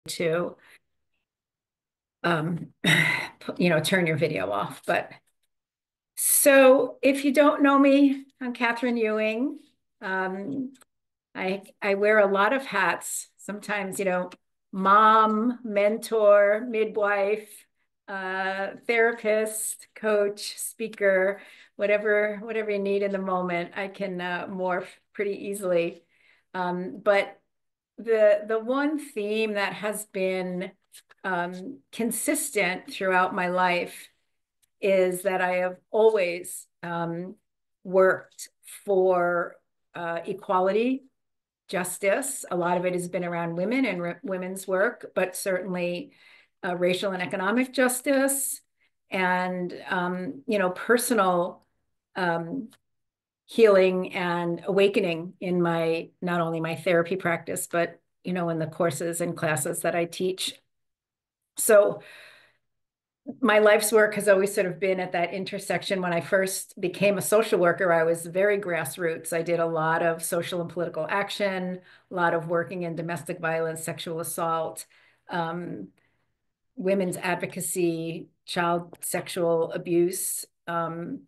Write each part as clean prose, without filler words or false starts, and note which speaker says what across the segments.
Speaker 1: to, um, turn your video off. But so if you don't know me, I'm Catherine Ewing. Um, I wear a lot of hats. Sometimes, mom, mentor, midwife, therapist, coach, speaker, whatever you need in the moment, I can morph pretty easily. But the one theme that has been consistent throughout my life is that I have always worked for equality, justice. A lot of it has been around women and women's work, but certainly racial and economic justice and, personal um, healing and awakening in not only my therapy practice, but, in the courses and classes that I teach. So my life's work has always sort of been at that intersection. When I first became a social worker, I was very grassroots. I did a lot of social and political action, a lot of working in domestic violence, sexual assault, um, women's advocacy, child sexual abuse. And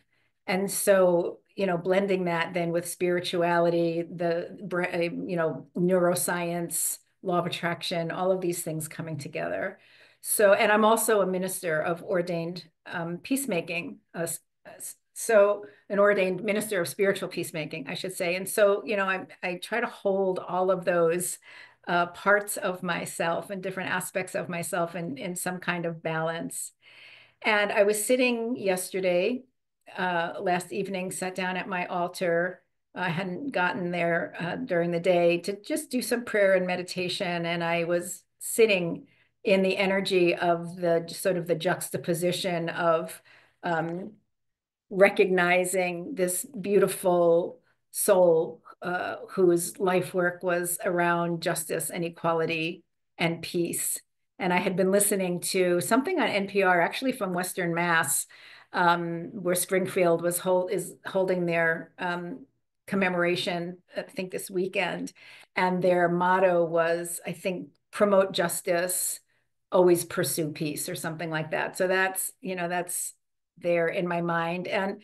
Speaker 1: so, blending that then with spirituality, neuroscience, law of attraction, all of these things coming together. So, and I'm also a minister of ordained peacemaking. So an ordained minister of spiritual peacemaking, I should say. And so, I try to hold all of those parts of myself and different aspects of myself in some kind of balance. And I was sitting yesterday, last evening, sat down at my altar. I hadn't gotten there during the day to just do some prayer and meditation. And I was sitting in the energy of the sort of the juxtaposition of recognizing this beautiful soul whose life work was around justice and equality and peace. And I had been listening to something on NPR, actually from Western Mass, where Springfield is holding their commemoration, I think this weekend. And their motto was, I think, promote justice, always pursue peace, or something like that. So that's there in my mind. And,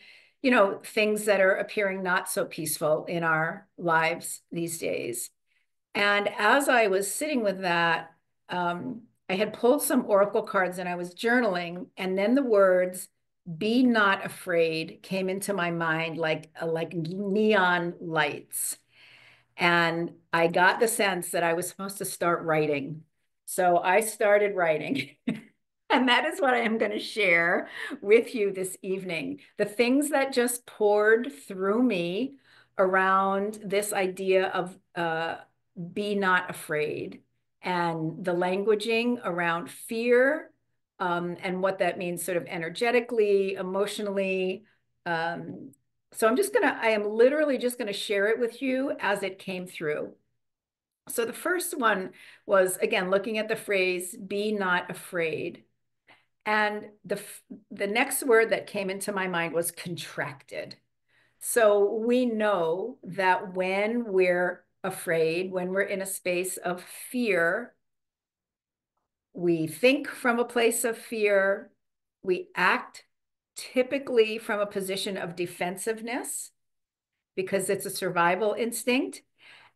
Speaker 1: things that are appearing not so peaceful in our lives these days. And as I was sitting with that, I had pulled some oracle cards and I was journaling, and then the words "be not afraid" came into my mind like neon lights. And I got the sense that I was supposed to start writing. So I started writing. And that is what I am going to share with you this evening. The things that just poured through me around this idea of be not afraid, and the languaging around fear, and what that means sort of energetically, emotionally. Um, so I am literally just going to share it with you as it came through. So the first one was, again, looking at the phrase, be not afraid. And the next word that came into my mind was contracted. So we know that when we're afraid, when we're in a space of fear, we think from a place of fear, we act typically from a position of defensiveness because it's a survival instinct.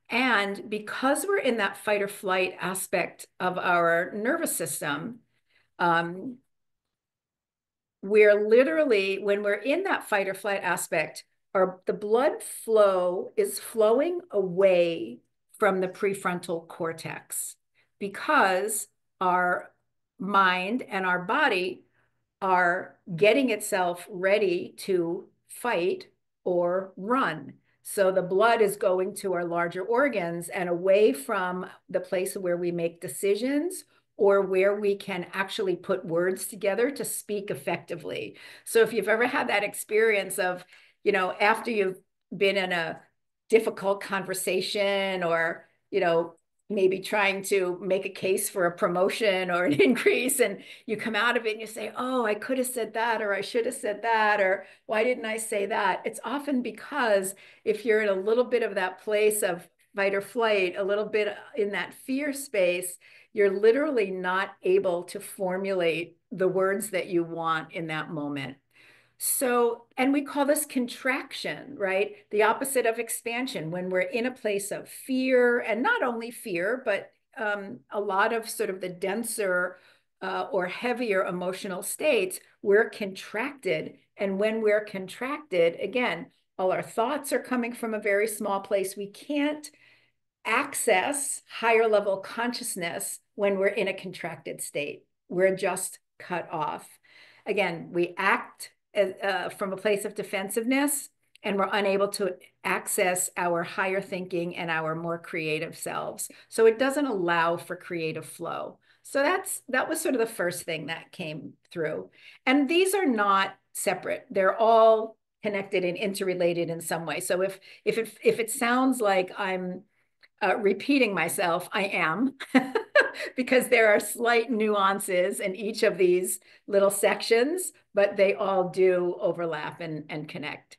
Speaker 1: And because we're in that fight or flight aspect of our nervous system, um, we're literally, when we're in that fight or flight aspect, the blood flow is flowing away from the prefrontal cortex because our mind and our body are getting itself ready to fight or run. So the blood is going to our larger organs and away from the place where we make decisions or where we can actually put words together to speak effectively. So if you've ever had that experience of, after you've been in a difficult conversation or, maybe trying to make a case for a promotion or an increase, and you come out of it and you say, oh, I could have said that, or I should have said that, or why didn't I say that? It's often because if you're in a little bit of that place of fight or flight, a little bit in that fear space, you're literally not able to formulate the words that you want in that moment. So, and we call this contraction, right? The opposite of expansion, when we're in a place of fear, and not only fear, but a lot of sort of the denser or heavier emotional states, we're contracted. And when we're contracted, again, all our thoughts are coming from a very small place. We can't access higher level consciousness when we're in a contracted state. We're just cut off. Again, we act from a place of defensiveness, and we're unable to access our higher thinking and our more creative selves. So it doesn't allow for creative flow. So that was sort of the first thing that came through. And these are not separate. They're all connected and interrelated in some way. So if it sounds like I'm repeating myself, I am, because there are slight nuances in each of these little sections, but they all do overlap and connect.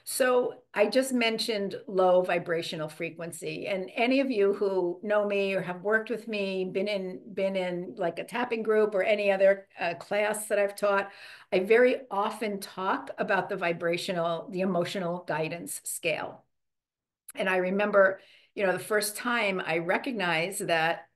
Speaker 1: So I just mentioned low vibrational frequency, and any of you who know me or have worked with me, been in like a tapping group or any other class that I've taught, I very often talk about the emotional guidance scale. And I remember, the first time I recognized that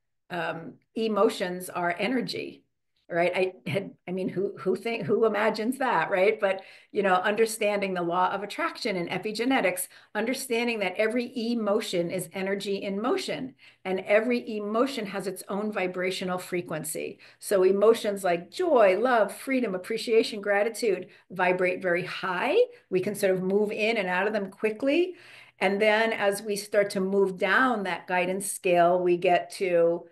Speaker 1: emotions are energy, right? Who imagines that, right? But, understanding the law of attraction and epigenetics, understanding that every emotion is energy in motion, and every emotion has its own vibrational frequency. So emotions like joy, love, freedom, appreciation, gratitude vibrate very high. We can sort of move in and out of them quickly. And then as we start to move down that guidance scale, we get to,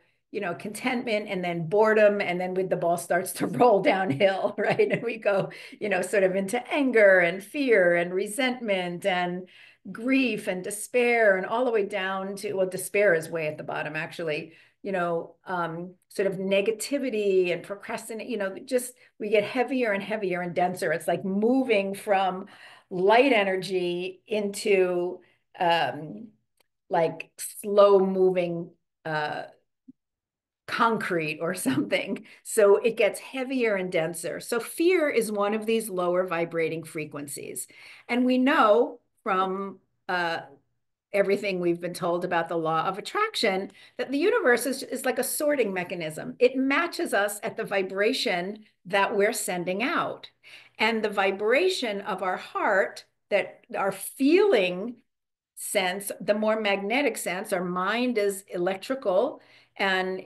Speaker 1: contentment, and then boredom. And then the ball starts to roll downhill, right? And we go, sort of into anger and fear and resentment and grief and despair, and all the way down to, well, despair is way at the bottom, actually, sort of negativity and procrastinate, just we get heavier and heavier and denser. It's like moving from light energy into like slow moving concrete or something. So it gets heavier and denser. So fear is one of these lower vibrating frequencies. And we know from everything we've been told about the law of attraction that the universe is like a sorting mechanism. It matches us at the vibration that we're sending out. And the vibration of our heart, that our feeling sense, the more magnetic sense, our mind is electrical, and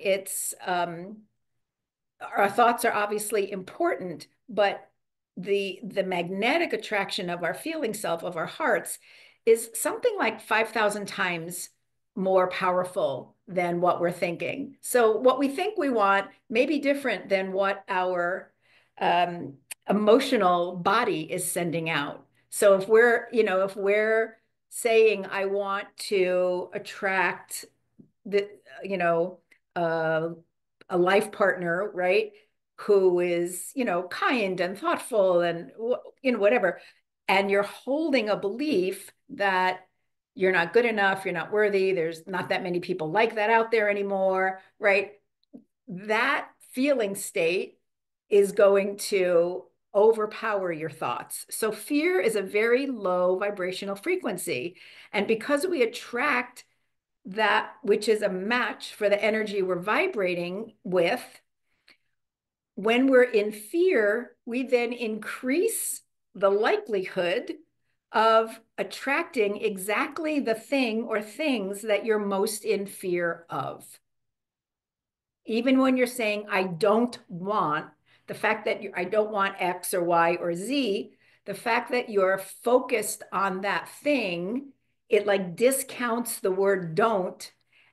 Speaker 1: our thoughts are obviously important, but the magnetic attraction of our feeling self, of our hearts, is something like 5,000 times more powerful than what we're thinking. So what we think we want may be different than what our emotional body is sending out. So if we're saying, I want to attract uh, a life partner, right? Who is, kind and thoughtful and, whatever. And you're holding a belief that you're not good enough, you're not worthy, there's not that many people like that out there anymore, right? That feeling state is going to overpower your thoughts. So fear is a very low vibrational frequency. And because we attract that which is a match for the energy we're vibrating with, when we're in fear, we then increase the likelihood of attracting exactly the thing or things that you're most in fear of. Even when you're saying, I don't want, the fact that I don't want X or Y or Z, the fact that you're focused on that thing, it like discounts the word don't,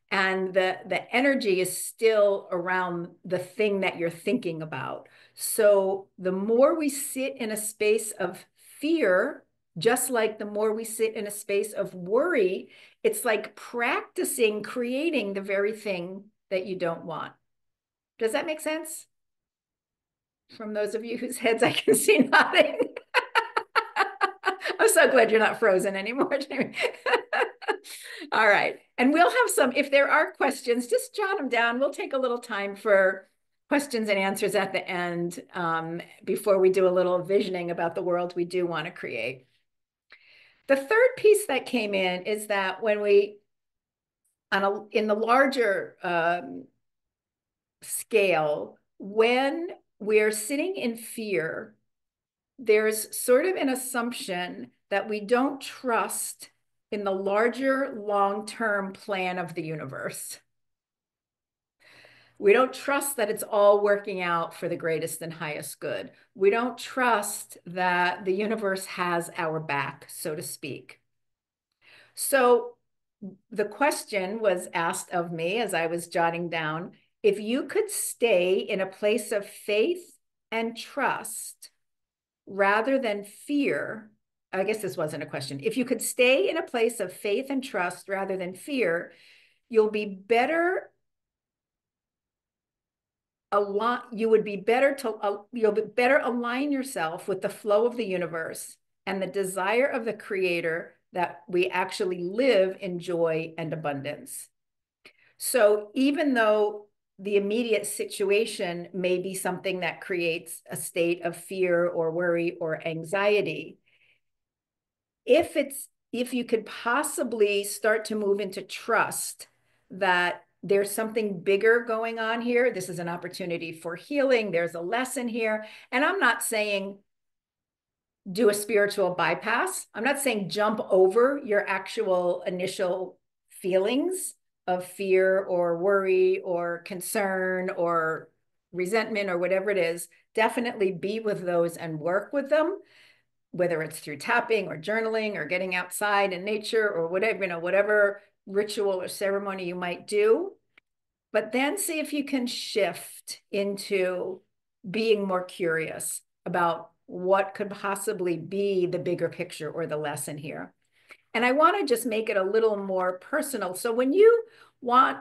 Speaker 1: and the energy is still around the thing that you're thinking about. So the more we sit in a space of fear, just like the more we sit in a space of worry, it's like practicing creating the very thing that you don't want. Does that make sense? From those of you whose heads I can see nodding. I'm so glad you're not frozen anymore, Jamie. All right. And we'll have some, if there are questions, just jot them down. We'll take a little time for questions and answers at the end before we do a little visioning about the world we do want to create. The third piece that came in is that when we, in the larger scale, when we're sitting in fear, there's sort of an assumption that we don't trust in the larger long-term plan of the universe. We don't trust that it's all working out for the greatest and highest good. We don't trust that the universe has our back, so to speak. So the question was asked of me as I was jotting down, if you could stay in a place of faith and trust rather than fear, I guess this wasn't a question. If you could stay in a place of faith and trust rather than fear, you'll be better you'll be better align yourself with the flow of the universe and the desire of the creator that we actually live in joy and abundance. So even though the immediate situation may be something that creates a state of fear or worry or anxiety, if you could possibly start to move into trust that there's something bigger going on here, this is an opportunity for healing, there's a lesson here. And I'm not saying do a spiritual bypass. I'm not saying jump over your actual initial feelings of fear or worry or concern or resentment or whatever it is. Definitely be with those and work with them, whether it's through tapping or journaling or getting outside in nature or whatever, whatever ritual or ceremony you might do. But then see if you can shift into being more curious about what could possibly be the bigger picture or the lesson here. And I want to just make it a little more personal. So when you want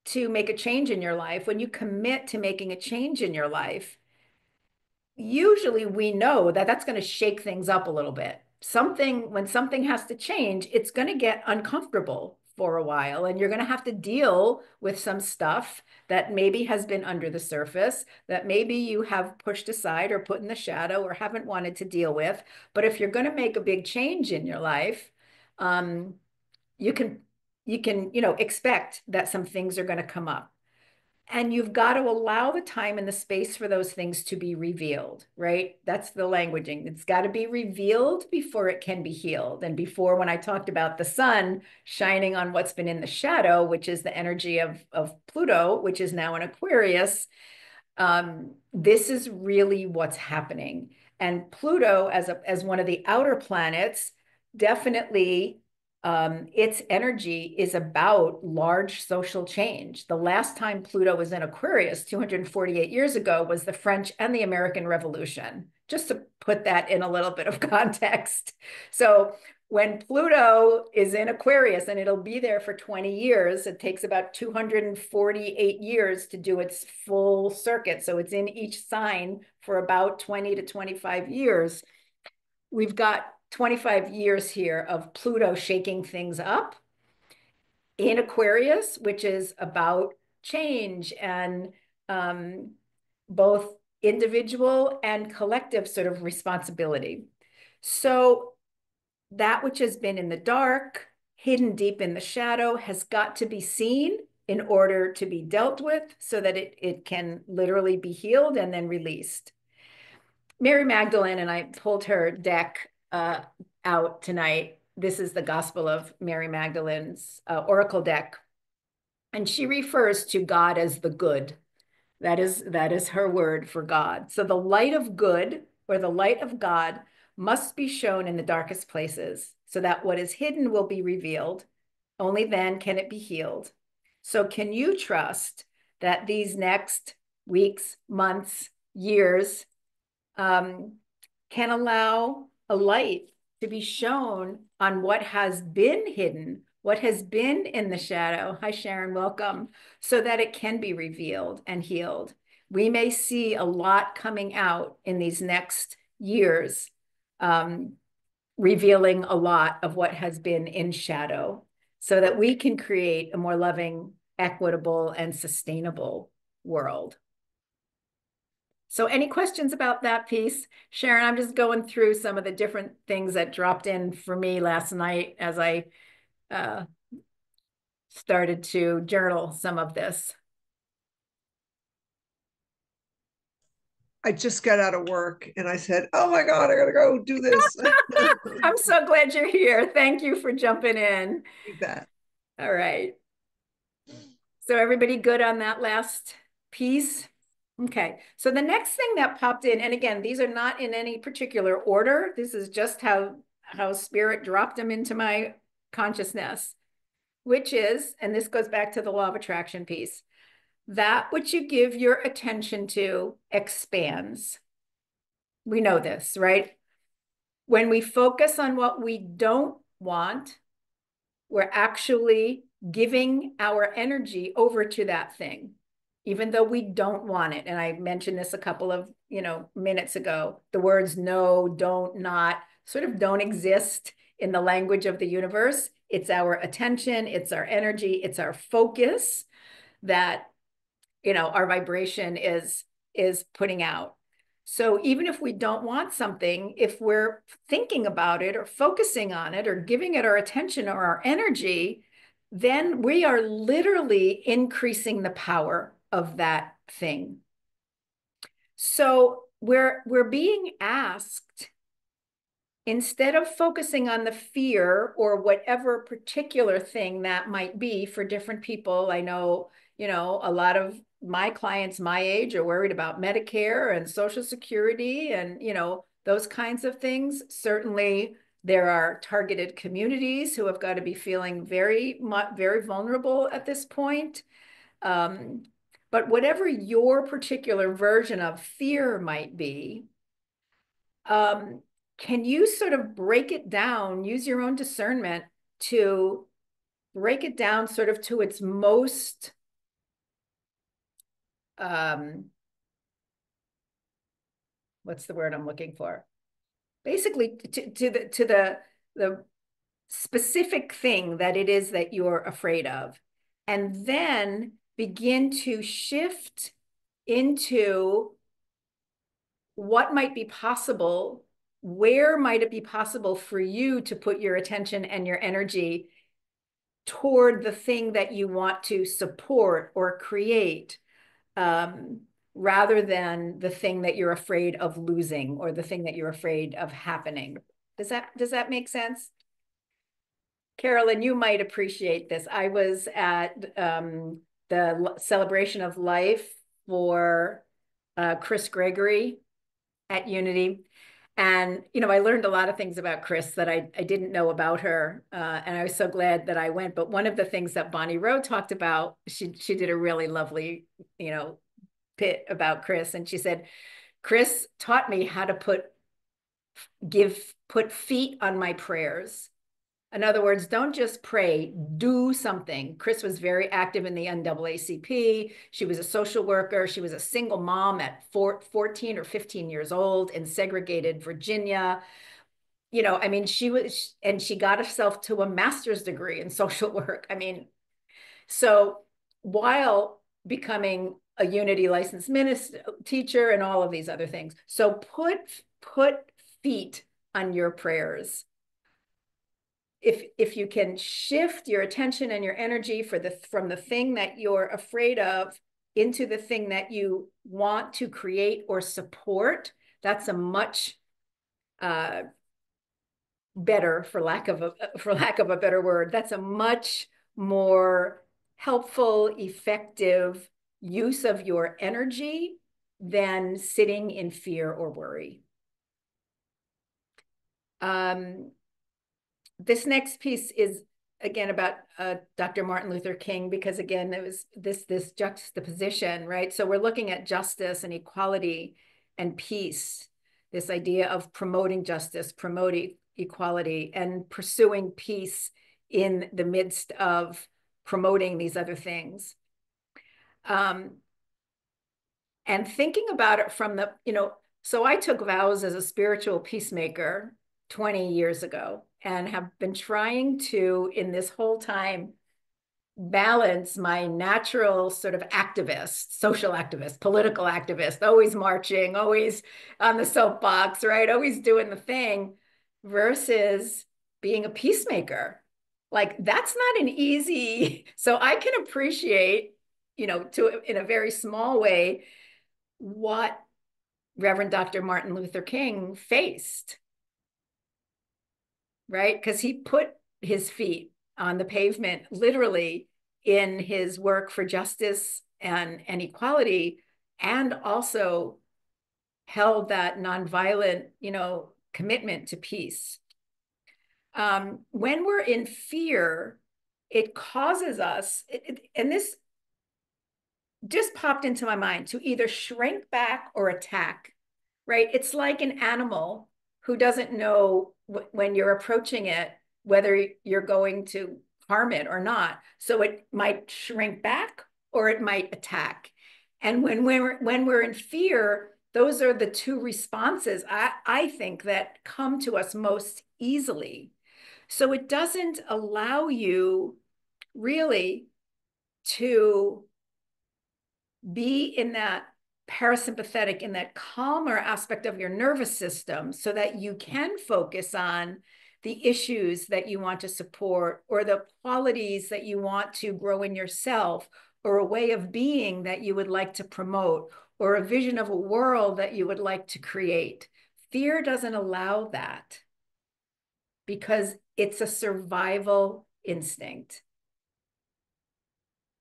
Speaker 1: to make a change in your life, when you commit to making a change in your life, usually we know that that's going to shake things up a little bit. When something has to change, it's going to get uncomfortable for a while, and you're going to have to deal with some stuff that maybe has been under the surface, that maybe you have pushed aside or put in the shadow or haven't wanted to deal with. But if you're going to make a big change in your life, you can expect that some things are going to come up. And you've got to allow the time and the space for those things to be revealed, right? That's the languaging. It's got to be revealed before it can be healed. And before, when I talked about the sun shining on what's been in the shadow, which is the energy of Pluto, which is now in Aquarius, this is really what's happening. And Pluto, as one of the outer planets, definitely its energy is about large social change. The last time Pluto was in Aquarius 248 years ago was the French and the American Revolution, just to put that in a little bit of context. So when Pluto is in Aquarius, and it'll be there for 20 years, it takes about 248 years to do its full circuit. So it's in each sign for about 20 to 25 years. We've got 25 years here of Pluto shaking things up in Aquarius, which is about change and both individual and collective sort of responsibility. So that which has been in the dark, hidden deep in the shadow, has got to be seen in order to be dealt with so that it can literally be healed and then released. Mary Magdalene, and I pulled her deck out tonight. This is the Gospel of Mary Magdalene's Oracle deck. And she refers to God as the good. That is her word for God. So the light of good, or the light of God, must be shown in the darkest places so that what is hidden will be revealed. Only then can it be healed. So can you trust that these next weeks, months, years can allow a light to be shown on what has been hidden, what has been in the shadow? Hi, Sharon, welcome. So that it can be revealed and healed. We may see a lot coming out in these next years, revealing a lot of what has been in shadow. so that we can create a more loving, equitable, and sustainable world. So any questions about that piece? Sharon, I'm just going through some of the different things that dropped in for me last night as I started to journal some of this.
Speaker 2: I just got out of work and I said, oh my God, I gotta go do this.
Speaker 1: I'm so glad you're here. Thank you for jumping in.
Speaker 2: You bet.
Speaker 1: All right. So everybody good on that last piece? Okay. So the next thing that popped in, and again, these are not in any particular order. This is just how spirit dropped them into my consciousness, which is, and this goes back to the law of attraction piece, that which you give your attention to expands. We know this, right? When we focus on what we don't want, we're actually giving our energy over to that thing, even though we don't want it. And I mentioned this a couple of, minutes ago. The words no, don't, not sort of don't exist in the language of the universe. It's our attention, it's our energy, it's our focus that, our vibration is putting out. So even if we don't want something, if we're thinking about it or focusing on it or giving it our attention or our energy, then we are literally increasing the power of that thing. So we're being asked, instead of focusing on the fear or whatever particular thing that might be for different people. I know, a lot of my clients my age are worried about Medicare and Social Security and, those kinds of things. Certainly, there are targeted communities who have got to be feeling very, very vulnerable at this point. But whatever your particular version of fear might be, can you sort of break it down, use your own discernment to break it down sort of to its most what's the word I'm looking for? Basically to the specific thing that it is that you're afraid of, and then begin to shift into what might be possible, where might it be possible for you to put your attention and your energy toward the thing that you want to support or create, rather than the thing that you're afraid of losing or the thing that you're afraid of happening. Does that make sense? Carolyn, you might appreciate this. I was at the celebration of life for Chris Gregory at Unity. And, I learned a lot of things about Chris that I didn't know about her. And I was so glad that I went. But one of the things that Bonnie Rowe talked about, she did a really lovely, bit about Chris. And she said, Chris taught me how to put feet on my prayers. In other words, don't just pray, do something. Chris was very active in the NAACP. She was a social worker. She was a single mom at 14 or 15 years old in segregated Virginia. She got herself to a master's degree in social work. So while becoming a Unity licensed minister, teacher, and all of these other things. So put feet on your prayers. If you can shift your attention and your energy from the thing that you're afraid of into the thing that you want to create or support, that's a much better, for lack of a better word, that's a much more helpful, effective use of your energy than sitting in fear or worry. This next piece is again about Dr. Martin Luther King, because again, it was this juxtaposition, right? So we're looking at justice and equality and peace, this idea of promoting justice, promoting equality, and pursuing peace in the midst of promoting these other things. And thinking about it from so I took vows as a spiritual peacemaker 20 years ago. and have been trying to, in this whole time, balance my natural sort of activist, social activist, political activist, always marching, always on the soapbox, right? Always doing the thing versus being a peacemaker. Like that's not an easy, so I can appreciate, to in a very small way, what Reverend Dr. Martin Luther King faced, right? Because he put his feet on the pavement literally in his work for justice and equality, and also held that nonviolent, commitment to peace. When we're in fear, it causes us, and this just popped into my mind, to either shrink back or attack, right? It's like an animal who doesn't know when you're approaching it, whether you're going to harm it or not. So it might shrink back or it might attack. And when we're in fear, those are the two responses I think that come to us most easily. So it doesn't allow you really to be in that parasympathetic, in that calmer aspect of your nervous system, so that you can focus on the issues that you want to support, or the qualities that you want to grow in yourself, or a way of being that you would like to promote, or a vision of a world that you would like to create. Fear doesn't allow that because it's a survival instinct.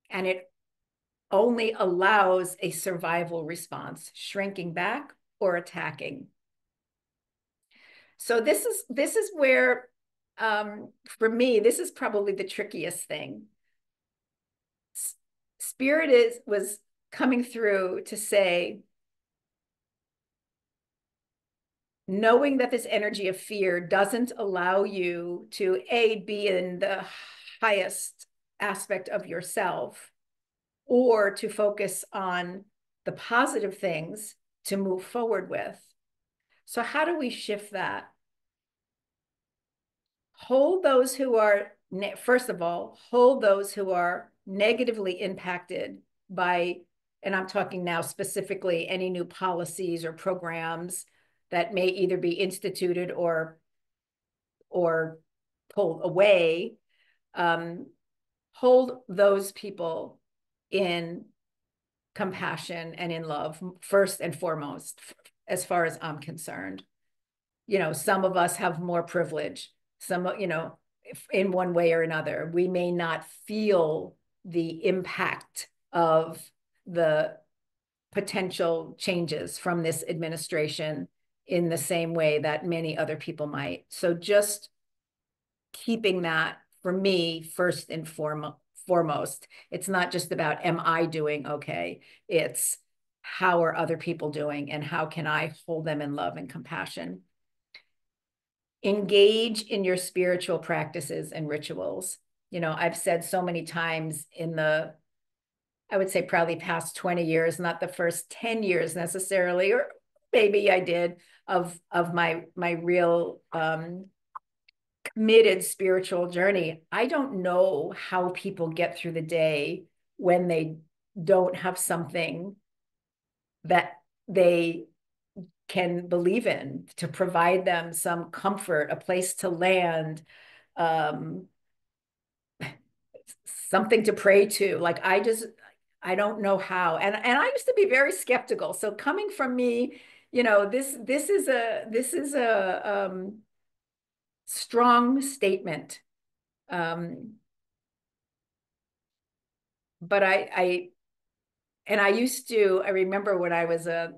Speaker 1: And it only allows a survival response, shrinking back or attacking. So this is where, for me, this is probably the trickiest thing. Spirit was coming through to say, knowing that this energy of fear doesn't allow you to be in the highest aspect of yourself, or to focus on the positive things to move forward with. So how do we shift that? Hold those who are, first of all, hold those who are negatively impacted by, and I'm talking now specifically any new policies or programs that may either be instituted or pulled away. Hold those people in compassion and in love, first and foremost, as far as I'm concerned. Some of us have more privilege. Some, in one way or another, we may not feel the impact of the potential changes from this administration in the same way that many other people might. So just keeping that, for me, first and foremost. It's not just about, am I doing okay? It's, how are other people doing, and how can I hold them in love and compassion? Engage in your spiritual practices and rituals. I've said so many times in the, I would say probably past 20 years, not the first 10 years necessarily, or maybe I did, of my real committed spiritual journey. I don't know how people get through the day when they don't have something that they can believe in to provide them some comfort, a place to land, um, something to pray to. Like I don't know how. And I used to be very skeptical. So coming from me, this is a strong statement. But I remember when I was a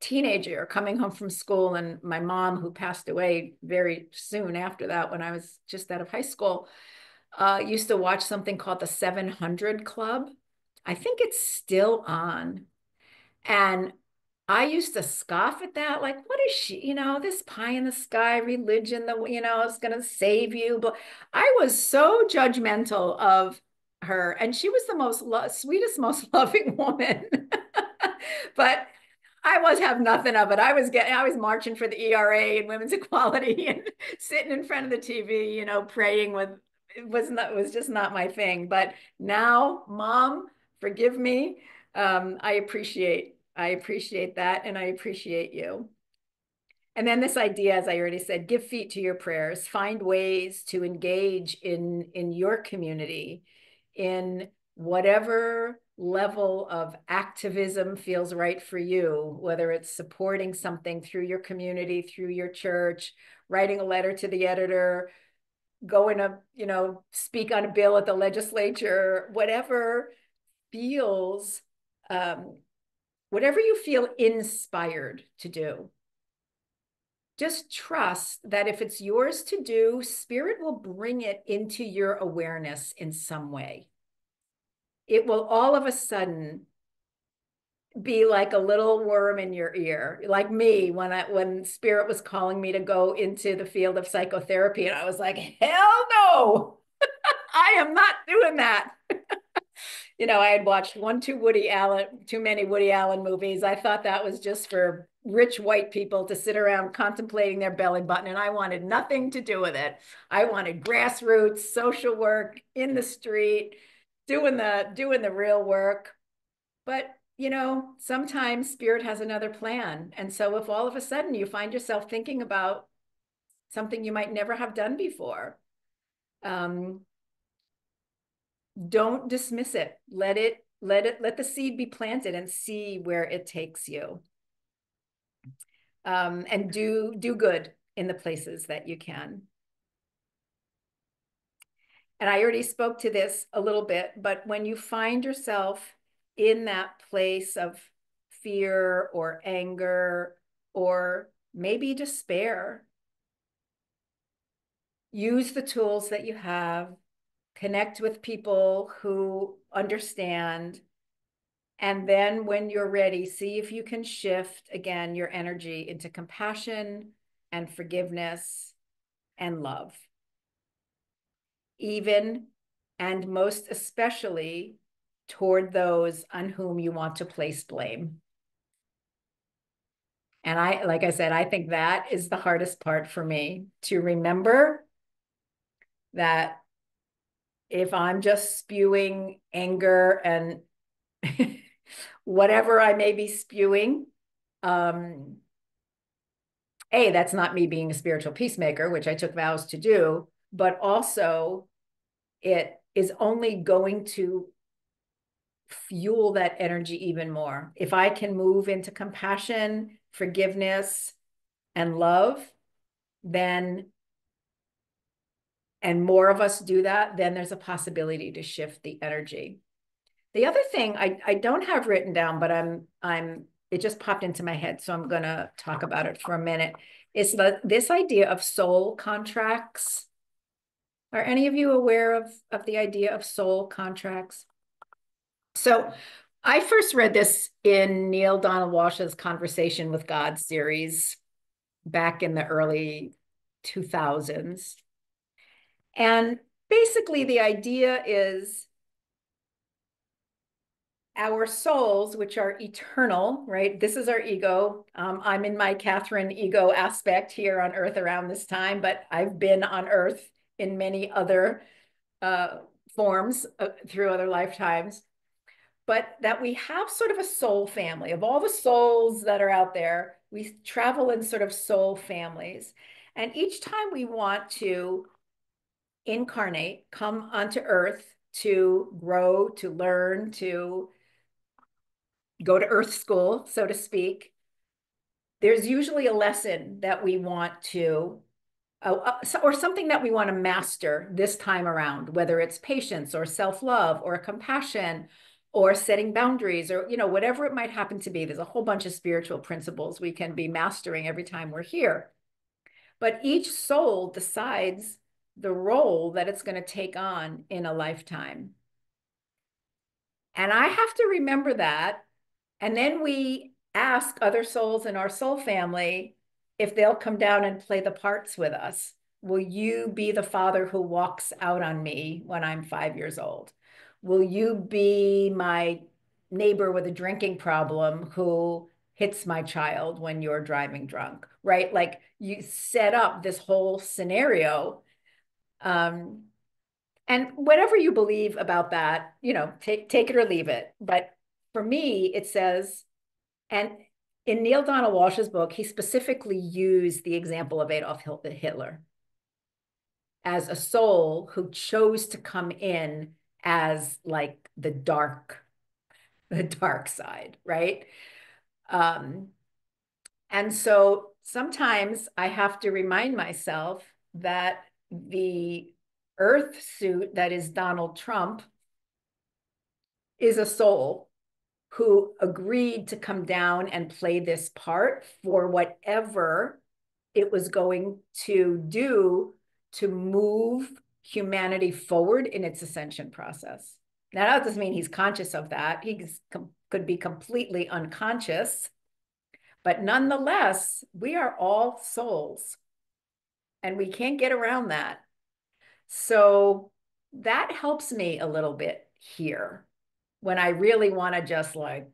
Speaker 1: teenager coming home from school, and my mom, who passed away very soon after that when I was just out of high school, used to watch something called the 700 Club. I think it's still on. And I used to scoff at that, like, what is she, this pie in the sky religion that, is going to save you. But I was so judgmental of her. And she was the sweetest, most loving woman. But I was have nothing of it. I was marching for the ERA and women's equality and sitting in front of the TV, praying with it was just not my thing. But now, Mom, forgive me. I appreciate that, and I appreciate you. And then this idea, as I already said, give feet to your prayers, find ways to engage in your community, in whatever level of activism feels right for you, whether it's supporting something through your community, through your church, writing a letter to the editor, going to, speak on a bill at the legislature, feels, um, whatever you feel inspired to do. Just trust that if it's yours to do, Spirit will bring it into your awareness in some way. It will all of a sudden be like a little worm in your ear, like me when Spirit was calling me to go into the field of psychotherapy, and I was like, hell no, I am not doing that. I had watched too many Woody Allen movies. I thought that was just for rich white people to sit around contemplating their belly button, and I wanted nothing to do with it. I wanted grassroots social work in the street, doing the real work. But sometimes Spirit has another plan. And so if all of a sudden you find yourself thinking about something you might never have done before, don't dismiss it. Let the seed be planted and see where it takes you. And do good in the places that you can. And I already spoke to this a little bit, but when you find yourself in that place of fear or anger or maybe despair, use the tools that you have, connect with people who understand, and then when you're ready, see if you can shift again your energy into compassion and forgiveness and love. Even and most especially toward those on whom you want to place blame. And like I said, I think that is the hardest part for me, to remember that if I'm just spewing anger and whatever I may be spewing, that's not me being a spiritual peacemaker, which I took vows to do, but also it is only going to fuel that energy even more. If I can move into compassion, forgiveness, and love, then, and more of us do that, then there's a possibility to shift the energy. The other thing I don't have written down, but it just popped into my head, so I'm gonna talk about it for a minute, is this idea of soul contracts. Are any of you aware of the idea of soul contracts? So I first read this in Neale Donald Walsch's Conversation with God series back in the early 2000s. And basically the idea is our souls, which are eternal, right? This is our ego. I'm in my Catherine ego aspect here on Earth around this time, but I've been on Earth in many other forms through other lifetimes. But that we have sort of a soul family. Of all the souls that are out there, we travel in sort of soul families. And each time we want to incarnate, come onto Earth to grow, to learn, to go to Earth school, so to speak, there's usually a lesson that we want to, or something that we want to master this time around, whether it's patience or self-love or compassion or setting boundaries or, whatever it might happen to be. There's a whole bunch of spiritual principles we can be mastering every time we're here. But each soul decides the role that it's going to take on in a lifetime. And I have to remember that. And then we ask other souls in our soul family if they'll come down and play the parts with us. Will you be the father who walks out on me when I'm 5 years old? Will you be my neighbor with a drinking problem who hits my child when you're driving drunk, right? Like you set up this whole scenario. Um, and whatever you believe about that, take it or leave it. But for me, it says, and in Neil Donald Walsh's book, he specifically used the example of Adolf Hitler as a soul who chose to come in as like the dark side, right? Um, and so sometimes I have to remind myself that the earth suit that is Donald Trump is a soul who agreed to come down and play this part for whatever it was going to do to move humanity forward in its ascension process. Now, that doesn't mean he's conscious of that. He could be completely unconscious, but nonetheless, we are all souls and we can't get around that. So that helps me a little bit here when I really want to just like,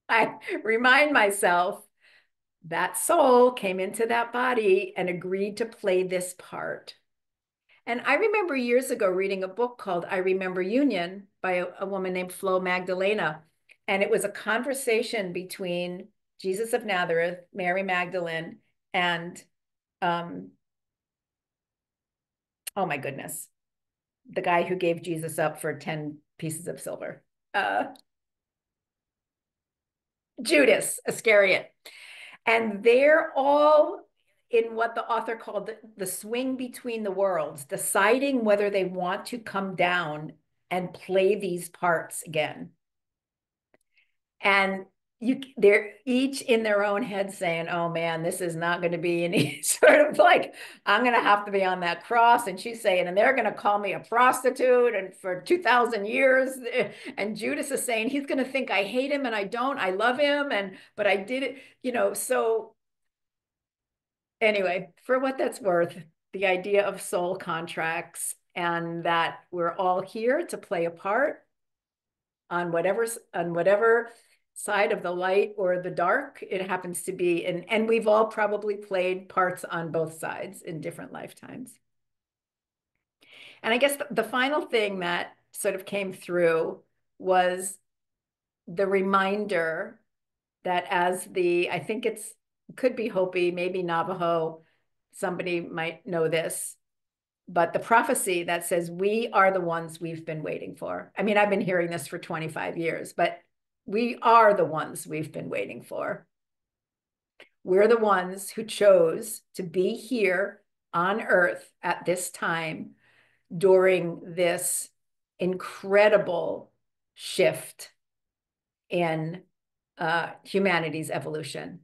Speaker 1: I remind myself that soul came into that body and agreed to play this part. And I remember years ago reading a book called I Remember Union by a woman named Flo Magdalena. And it was a conversation between Jesus of Nazareth, Mary Magdalene, and oh my goodness, the guy who gave Jesus up for 10 pieces of silver. Uh, Judas Iscariot. And they're all in what the author called the swing between the worlds, deciding whether they want to come down and play these parts again. And they're each in their own head saying, oh man, this is not going to be any sort of like, I'm going to have to be on that cross. And she's saying, and they're going to call me a prostitute and for 2000 years. And Judas is saying, he's going to think I hate him and I don't, I love him. But I did it, so anyway, for what that's worth, the idea of soul contracts and that we're all here to play a part on whatever side of the light or the dark it happens to be. And we've all probably played parts on both sides in different lifetimes. And I guess the final thing that sort of came through was the reminder that I think could be Hopi, maybe Navajo, somebody might know this, but the prophecy that says we are the ones we've been waiting for. I mean, I've been hearing this for 25 years, but we are the ones we've been waiting for. We're the ones who chose to be here on earth at this time during this incredible shift in humanity's evolution,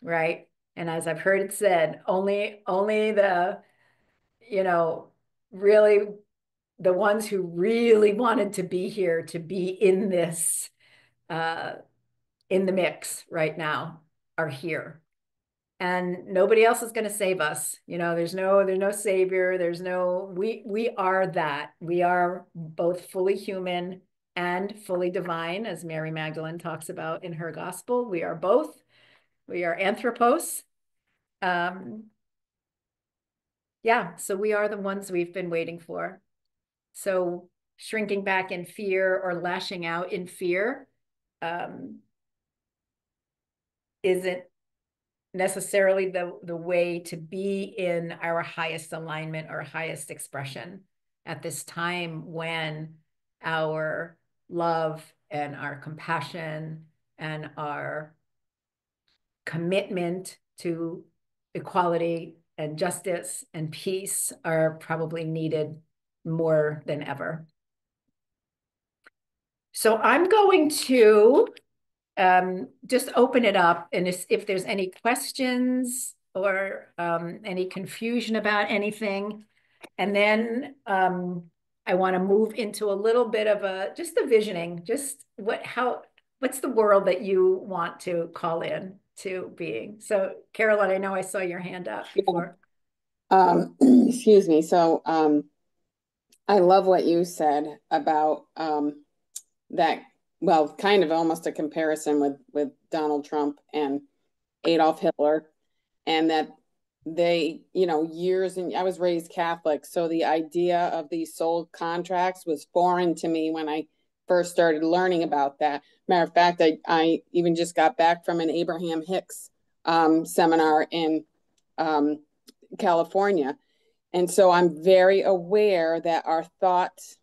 Speaker 1: right? And as I've heard it said, only the, really the ones who really wanted to be here to be in this, in the mix right now are here. And nobody else is going to save us. There's no savior. We are that. We are both fully human and fully divine, as Mary Magdalene talks about in her gospel. We are both. We are anthropos. Yeah, so we are the ones we've been waiting for. So shrinking back in fear or lashing out in fear isn't necessarily the way to be in our highest alignment or highest expression at this time when our love and our compassion and our commitment to equality and justice and peace are probably needed more than ever. So I'm going to just open it up, and if there's any questions or any confusion about anything, and then I want to move into a little bit of just the visioning, just what's the world that you want to call in to being. So Carolyn, I know I saw your hand up before.
Speaker 3: Excuse me. So I love what you said about that well, kind of almost a comparison with Donald Trump and Adolf Hitler, and that they, years, and I was raised Catholic, so the idea of these soul contracts was foreign to me when I first started learning about that. Matter of fact, I even just got back from an Abraham Hicks seminar in California. And so I'm very aware that our thoughts,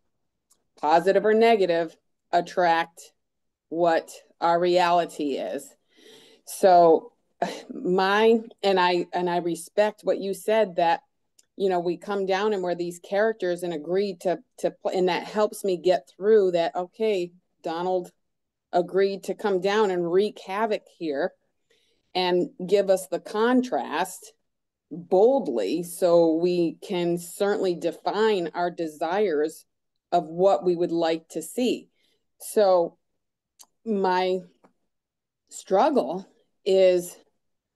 Speaker 3: positive or negative, attract what our reality is. So I respect what you said, that we come down and we're these characters and agreed to play, and that helps me get through that. Okay, Donald agreed to come down and wreak havoc here and give us the contrast boldly, so we can certainly define our desires of what we would like to see. So my struggle is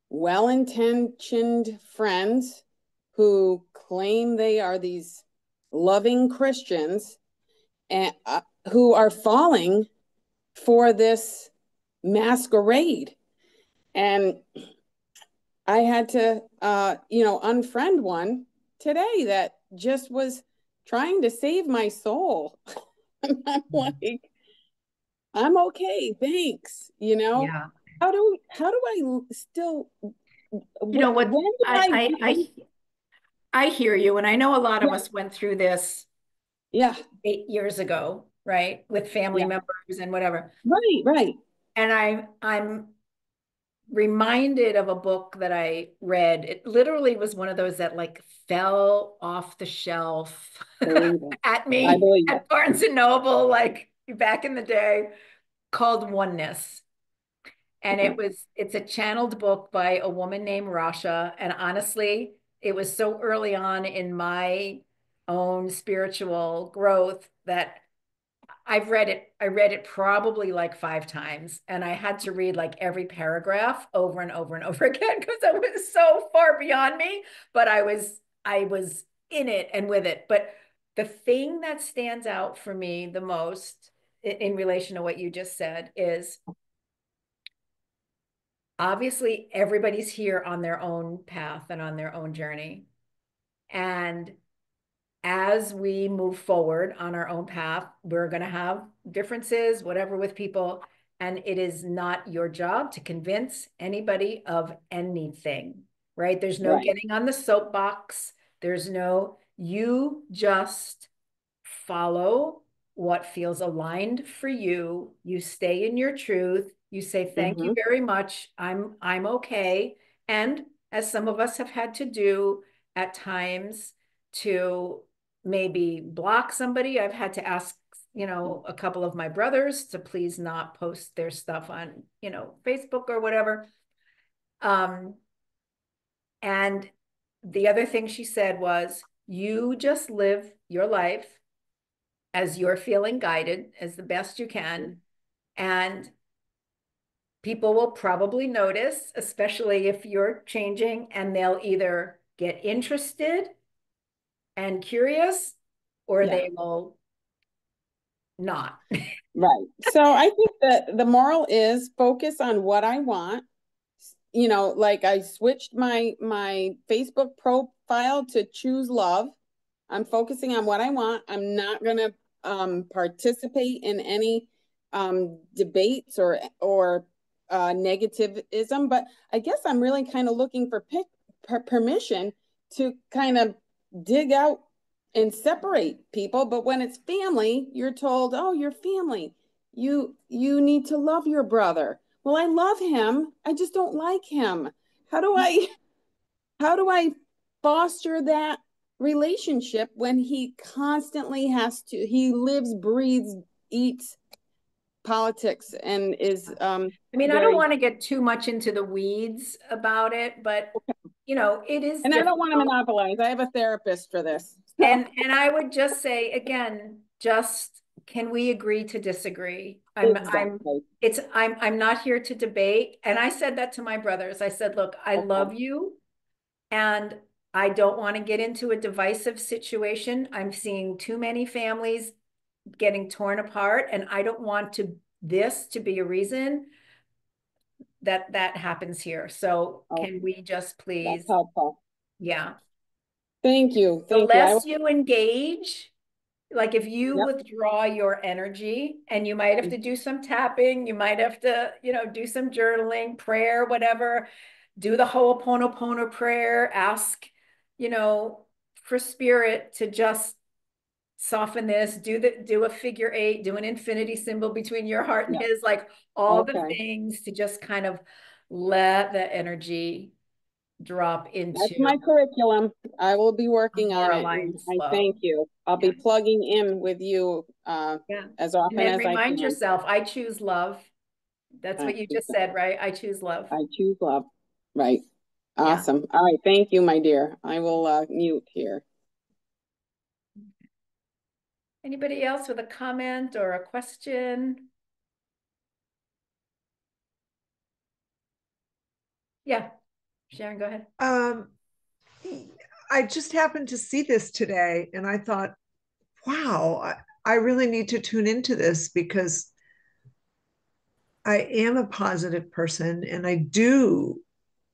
Speaker 3: well-intentioned friends who claim they are these loving Christians and who are falling for this masquerade. And I had to, unfriend one today that just was trying to save my soul. I'm like, I'm okay, thanks.
Speaker 1: Yeah.
Speaker 3: How do I still?
Speaker 1: You know what?
Speaker 3: When do
Speaker 1: I hear you, and I know a lot of
Speaker 3: Yeah,
Speaker 1: us went through this
Speaker 3: yeah,
Speaker 1: 8 years ago, right? With family
Speaker 3: yeah.
Speaker 1: members and whatever.
Speaker 3: Right, right.
Speaker 1: And I'm reminded of a book that I read. It literally was one of those that like fell off the shelf
Speaker 3: Believe it.
Speaker 1: at
Speaker 3: I
Speaker 1: me
Speaker 3: believe it.
Speaker 1: at Barnes and Noble, like back in the day, called Oneness. And
Speaker 3: Okay.
Speaker 1: it's a channeled book by a woman named Rasha. And honestly, it was so early on in my own spiritual growth that I've read it. I read it probably like 5 times, and I had to read like every paragraph over and over and over again because it was so far beyond me. But I was in it and with it. But the thing that stands out for me the most in relation to what you just said is obviously everybody's here on their own path and on their own journey. And as we move forward on our own path, we're going to have differences, whatever, with people. And it is not your job to convince anybody of anything, right? There's no
Speaker 3: Right.
Speaker 1: getting on the soapbox. You just follow what feels aligned for you. You stay in your truth. You say, thank you
Speaker 3: Mm-hmm.
Speaker 1: very much. I'm okay. And as some of us have had to do at times to maybe block somebody, I've had to ask, a couple of my brothers to please not post their stuff on, Facebook or whatever. Um, and the other thing she said was, you just live your life as you're feeling guided as the best you can. And people will probably notice, especially if you're changing, and they'll either get interested and curious or
Speaker 3: Yeah.
Speaker 1: they will not.
Speaker 3: Right. So I think that the moral is focus on what I want. Like I switched my Facebook profile to choose love. I'm focusing on what I want. I'm not going to participate in any debates or negativism, but I guess I'm really kind of looking for permission to kind of dig out and separate people. But when it's family, you're told, "Oh, you're family. You need to love your brother." Well, I love him. I just don't like him. How do I how do I foster that relationship when he constantly he lives, breathes, eats politics and is
Speaker 1: I mean, I don't
Speaker 3: very,
Speaker 1: want to get too much into the weeds about it, but it is
Speaker 3: and I don't want to
Speaker 1: difficult.
Speaker 3: monopolize. I have a therapist for this. So
Speaker 1: And I would just say again, just can we agree to disagree?
Speaker 3: exactly.
Speaker 1: I'm not here to debate. And I said that to my brothers. I said, look, I
Speaker 3: Okay.
Speaker 1: love you and I don't want to get into a divisive situation. I'm seeing too many families getting torn apart and I don't want to this to be a reason that that happens here. So can we just
Speaker 3: That's
Speaker 1: please,
Speaker 3: helpful.
Speaker 1: yeah.
Speaker 3: Thank you.
Speaker 1: The
Speaker 3: Thank you.
Speaker 1: less you engage, like if you
Speaker 3: Yep.
Speaker 1: withdraw your energy, and you might have to do some tapping, you might have to, do some journaling, prayer, whatever, do the Ho'oponopono prayer, ask, for spirit to just soften this, do a figure eight, do an infinity symbol between your heart and
Speaker 3: Yep.
Speaker 1: his, like all the
Speaker 3: Okay.
Speaker 1: things to just kind of let the energy drop
Speaker 3: That's my
Speaker 1: into
Speaker 3: curriculum. I will be
Speaker 1: a
Speaker 3: working
Speaker 1: more
Speaker 3: on it. And
Speaker 1: aligned
Speaker 3: I
Speaker 1: flow.
Speaker 3: thank you. I'll
Speaker 1: Yeah.
Speaker 3: be plugging in with you
Speaker 1: Yeah.
Speaker 3: as
Speaker 1: And
Speaker 3: often
Speaker 1: then
Speaker 3: as I
Speaker 1: remind
Speaker 3: can.
Speaker 1: yourself, I choose love. That's
Speaker 3: I
Speaker 1: what you
Speaker 3: choose
Speaker 1: just said, right? I choose love.
Speaker 3: I choose love. Right.
Speaker 1: Yeah.
Speaker 3: Awesome. All right. Thank you, my dear. I will mute here.
Speaker 1: Anybody else with a comment or a question? Yeah. Sharon, go ahead.
Speaker 2: I just happened to see this today and I thought, wow, I really need to tune into this because I am a positive person and I do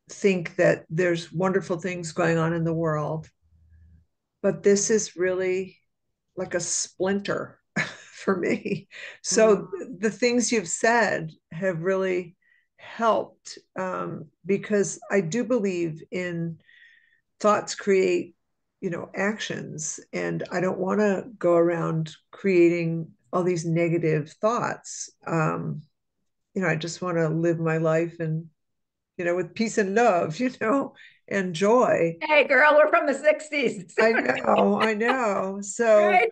Speaker 2: think that there's wonderful things going on in the world. But this is really like a splinter for me. So the things you've said have really helped because I do believe in thoughts create, actions, and I don't want to go around creating all these negative thoughts. I just want to live my life and with peace and love, and joy.
Speaker 1: Hey, girl, we're from the 60s.
Speaker 2: I know. So,
Speaker 1: Right?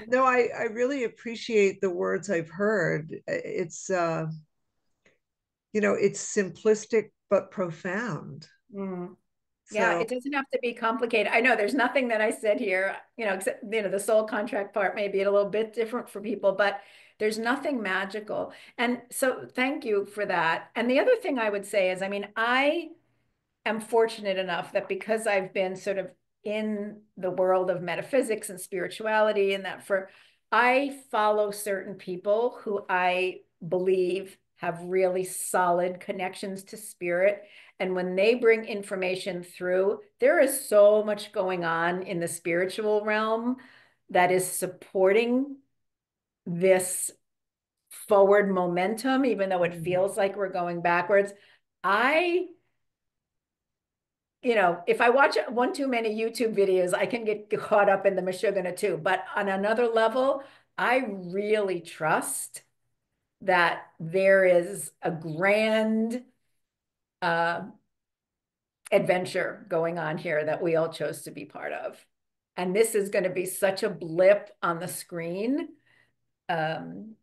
Speaker 2: no, I really appreciate the words I've heard. It's simplistic but profound.
Speaker 1: Mm. Yeah,
Speaker 2: So,
Speaker 1: it doesn't have to be complicated. I know there's nothing that I said here, except, the soul contract part may be a little bit different for people, but there's nothing magical. And so thank you for that. And the other thing I would say is, I mean, I am fortunate enough that because I've been sort of in the world of metaphysics and spirituality and I follow certain people who I believe have really solid connections to spirit. And when they bring information through, there is so much going on in the spiritual realm that is supporting this forward momentum, even though it feels like we're going backwards. I if I watch one too many YouTube videos, I can get caught up in the Meshuggah too. But on another level, I really trust that there is a grand uh, adventure going on here that we all chose to be part of. And this is going to be such a blip on the screen um,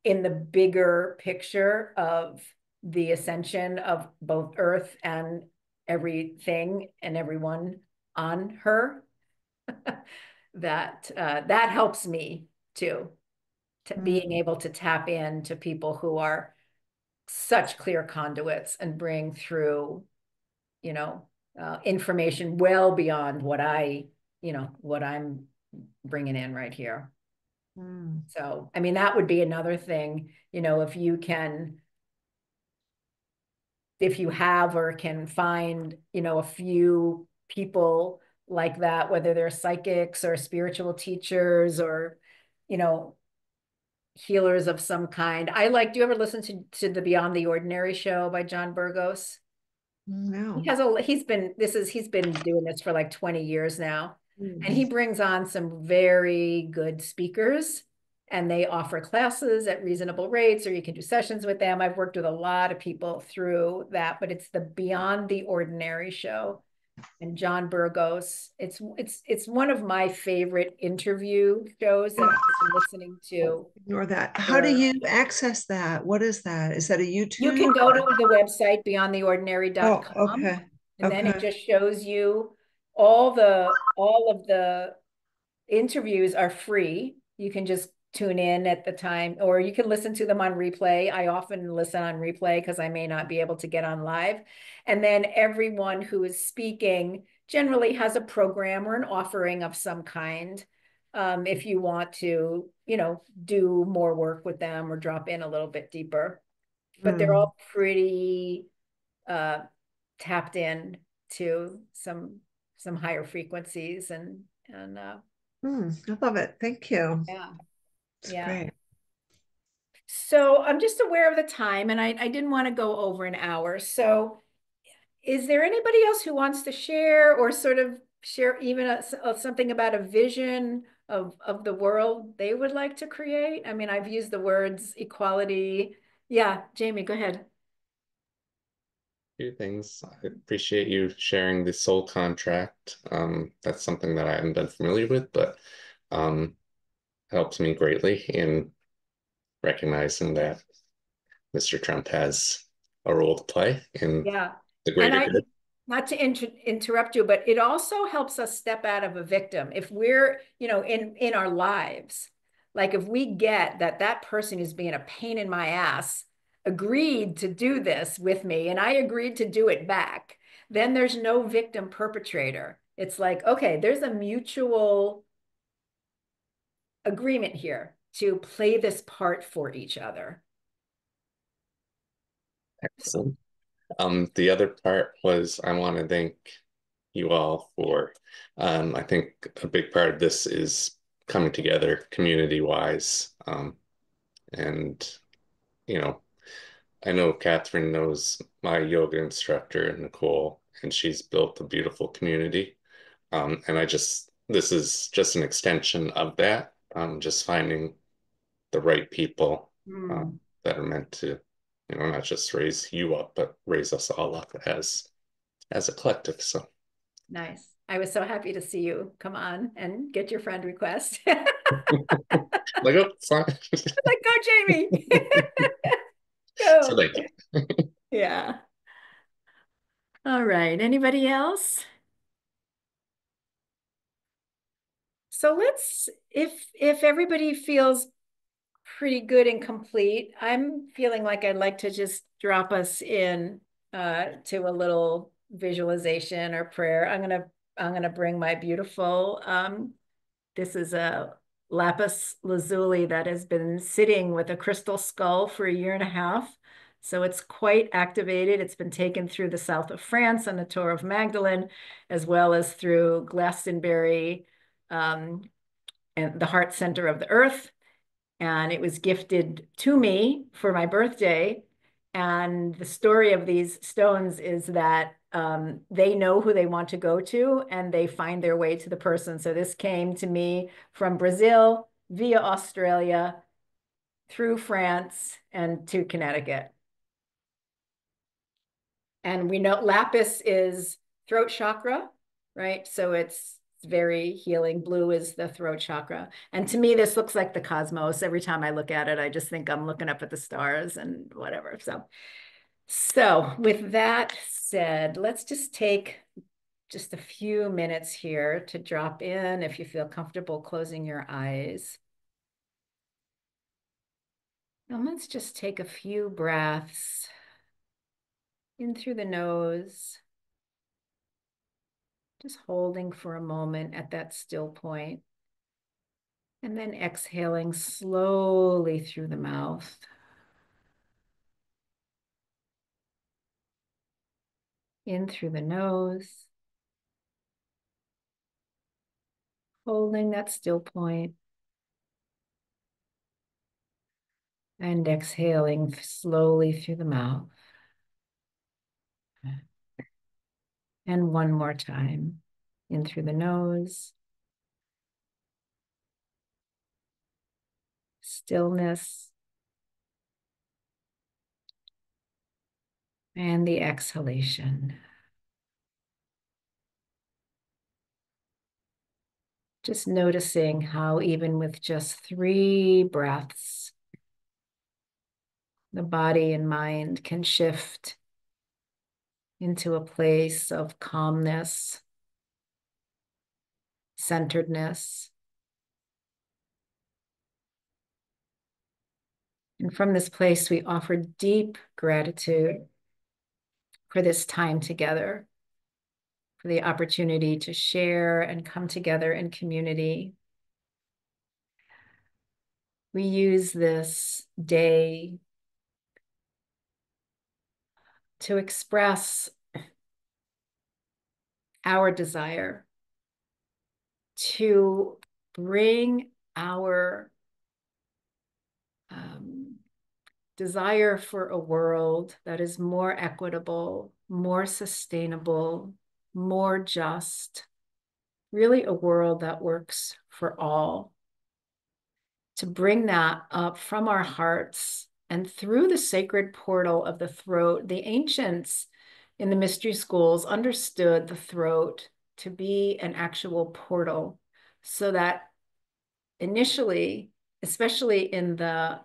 Speaker 1: in the bigger picture of the ascension of both Earth and everything and everyone on her. That helps me too, to being able to tap into people who are such clear conduits and bring through, information well beyond what I'm bringing in right here. So, I mean, that would be another thing, if you have or can find, a few people like that, whether they're psychics or spiritual teachers or, you know, healers of some kind. Do you ever listen to the Beyond the Ordinary show by John Burgos?
Speaker 2: no.
Speaker 1: He's been doing this for like 20 years now. And he brings on some very good speakers and they offer classes at reasonable rates, or you can do sessions with them. I've worked with a lot of people through that, but it's the Beyond the Ordinary show. And John Burgos, it's one of my favorite interview shows that I've been listening to.
Speaker 2: Ignore that. How do
Speaker 1: For
Speaker 2: you access that? What is that? Is that a
Speaker 1: You
Speaker 2: YouTube?
Speaker 1: can go to the website
Speaker 2: Oh,
Speaker 1: beyondtheordinary.com,
Speaker 2: okay.
Speaker 1: and then it
Speaker 2: Okay.
Speaker 1: just shows you all of the interviews are free. You can just tune in at the time, or you can listen to them on replay. I often listen on replay because I may not be able to get on live. And then everyone who is speaking generally has a program or an offering of some kind. If you want to you know, do more work with them or drop in a little bit deeper. But they're
Speaker 2: Mm.
Speaker 1: all pretty tapped in to some higher frequencies and
Speaker 2: I love it. Thank you.
Speaker 1: yeah,
Speaker 2: It's
Speaker 1: yeah.
Speaker 2: great.
Speaker 1: So I'm just aware of the time and I didn't want to go over an hour. So is there anybody else who wants to share or sort of share even something about a vision of the world they would like to create? I mean, I've used the words equality. Yeah, Jamie, go ahead.
Speaker 4: Few things. I appreciate you sharing the soul contract. That's something that I haven't been familiar with, but um, helps me greatly in recognizing that Mr. Trump has a role to play in
Speaker 1: Yeah.
Speaker 4: the
Speaker 1: And
Speaker 4: greater good.
Speaker 1: not to interrupt you, but it also helps us step out of a victim. If we're, you know, in our lives, like if we get that that person who's being a pain in my ass agreed to do this with me and I agreed to do it back, then there's no victim perpetrator. It's like, okay, there's a mutual agreement here to play this part for each other.
Speaker 4: Excellent. The other part was I want to thank you all for, I think a big part of this is coming together community-wise. And, you know, I know Catherine knows my yoga instructor, Nicole, and she's built a beautiful community. And this is just an extension of that. Just finding the right people
Speaker 1: Hmm.
Speaker 4: that are meant to, you know, not just raise you up, but raise us all up as a collective. So,
Speaker 1: Nice. I was so happy to see you come on and get your friend request.
Speaker 4: like, oh, fine.
Speaker 1: Like, go, Jamie.
Speaker 4: So
Speaker 1: Go.
Speaker 4: thank you.
Speaker 1: Yeah. All right. Anybody else? So let's, if everybody feels pretty good and complete, I'm feeling like I'd like to just drop us in to a little visualization or prayer. I'm gonna bring my beautiful this is a lapis lazuli that has been sitting with a crystal skull for a year and a half. So it's quite activated. It's been taken through the south of France on the Tour of Magdalen, as well as through Glastonbury um, and the heart center of the earth. And it was gifted to me for my birthday. And the story of these stones is that they know who they want to go to and they find their way to the person. So this came to me from Brazil via Australia through France and to Connecticut. And we know lapis is throat chakra, right? So it's very healing. Blue is the throat chakra. And to me, this looks like the cosmos. Every time I look at it, I just think I'm looking up at the stars and whatever. So with that said, let's just take just a few minutes here to drop in if you feel comfortable closing your eyes. And let's just take a few breaths in through the nose, just holding for a moment at that still point, and then exhaling slowly through the mouth. In through the nose, holding that still point, and exhaling slowly through the mouth. And one more time, in through the nose, stillness, and the exhalation. Just noticing how even with just 3 breaths, the body and mind can shift into a place of calmness, centeredness. And from this place, we offer deep gratitude for this time together, for the opportunity to share and come together in community. we use this day to express our desire to bring our desire for a world that is more equitable, more sustainable, more just, really a world that works for all. To bring that up from our hearts and through the sacred portal of the throat. The ancients in the mystery schools understood the throat to be an actual portal, so that initially, especially in the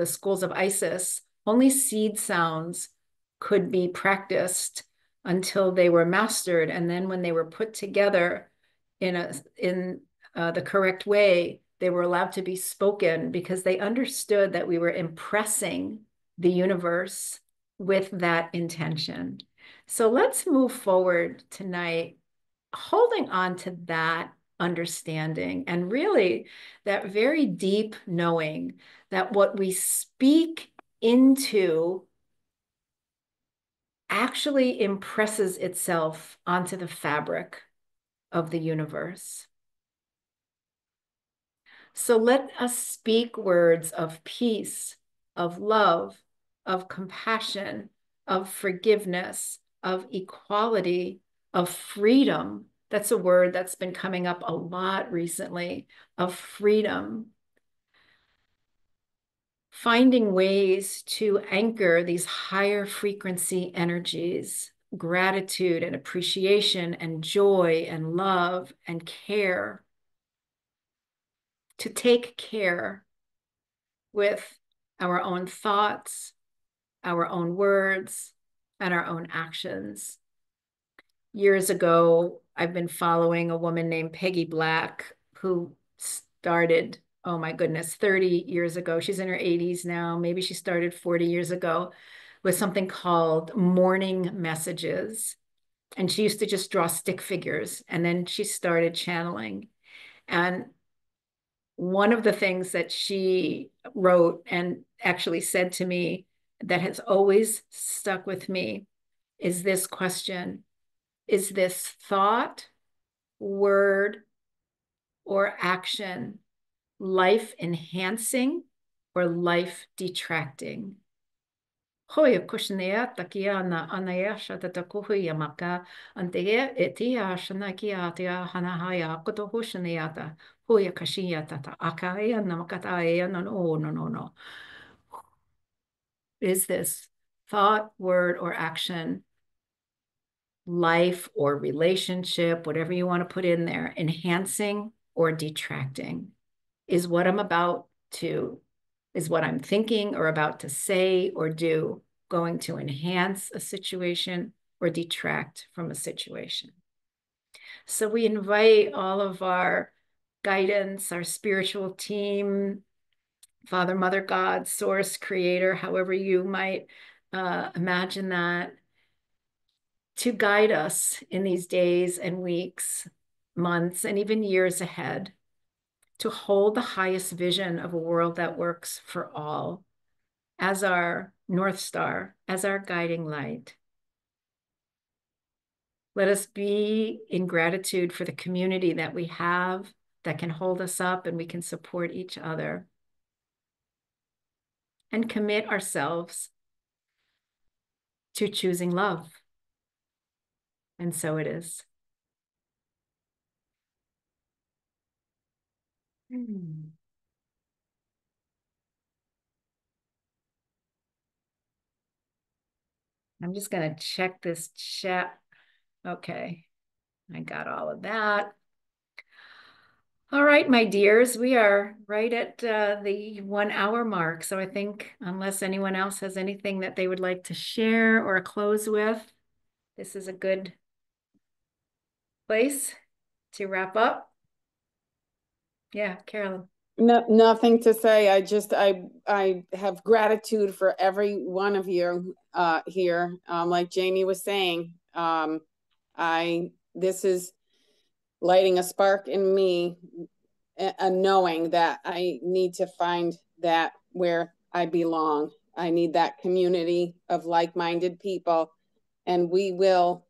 Speaker 1: schools of Isis, only seed sounds could be practiced until they were mastered. And then when they were put together in the correct way, they were allowed to be spoken, because they understood that we were impressing the universe with that intention. So let's move forward tonight, holding on to that understanding, and really that very deep knowing that what we speak into actually impresses itself onto the fabric of the universe. So let us speak words of peace, of love, of compassion, of forgiveness, of equality, of freedom. That's a word that's been coming up a lot recently, of freedom. Finding ways to anchor these higher frequency energies, gratitude and appreciation and joy and love and care. To take care with our own thoughts, our own words, and our own actions. Years ago, I've been following a woman named Peggy Black, who started, oh my goodness, 30 years ago. She's in her 80s now. Maybe she started 40 years ago with something called morning messages. And she used to just draw stick figures. And then she started channeling. And one of the things that she wrote and actually said to me that has always stuck with me is this question: is this thought, word, or action life enhancing or life detracting? Hoia kushnea takia na anaya shata kuhuya maka antea etia shana kia tia hanahaya koto hushaneata hoia kashiya tata akaya namakata no. Is this thought, word, or action, life or relationship, whatever you want to put in there, enhancing or detracting? Is what I'm thinking or about to say or do going to enhance a situation or detract from a situation? So we invite all of our guidance, our spiritual team, Father, Mother, God, Source, Creator, however you might imagine that, to guide us in these days and weeks, months, and even years ahead, to hold the highest vision of a world that works for all as our North Star, as our guiding light. Let us be in gratitude for the community that we have that can hold us up and we can support each other. And commit ourselves to choosing love. And so it is. I'm just going to check this chat. Okay, I got all of that. All right, my dears, we are right at the 1 hour mark. So I think unless anyone else has anything that they would like to share or close with, this is a good place to wrap up. Yeah, Carolyn.
Speaker 3: No, nothing to say. I have gratitude for every one of you here. Like Jamie was saying, this is lighting a spark in me a knowing that I need to find that where I belong. I need that community of like-minded people, and we will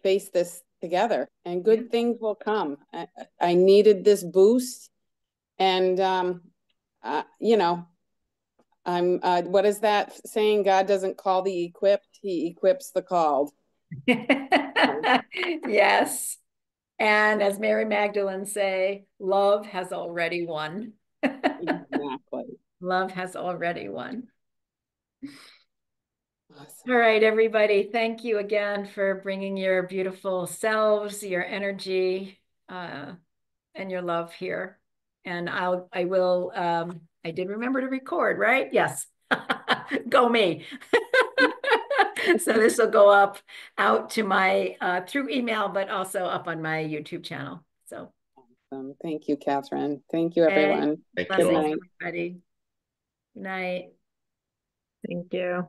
Speaker 3: face this together, and good things will come. I needed this boost, and you know, I'm what is that saying? God doesn't call the equipped, he equips the called.
Speaker 1: Yes. And as Mary Magdalene say, love has already won.
Speaker 3: Exactly.
Speaker 1: Love has already won.
Speaker 3: Awesome.
Speaker 1: All right, everybody. Thank you again for bringing your beautiful selves, your energy, and your love here. And I will, I did remember to record, right? Yes. Go me. So this will go up out to my, through email, but also up on my YouTube channel. So.
Speaker 3: Thank you, Catherine. Thank you, everyone.
Speaker 4: Thank you
Speaker 1: Blessings,
Speaker 4: all.
Speaker 1: everybody. Good night.
Speaker 2: Thank you.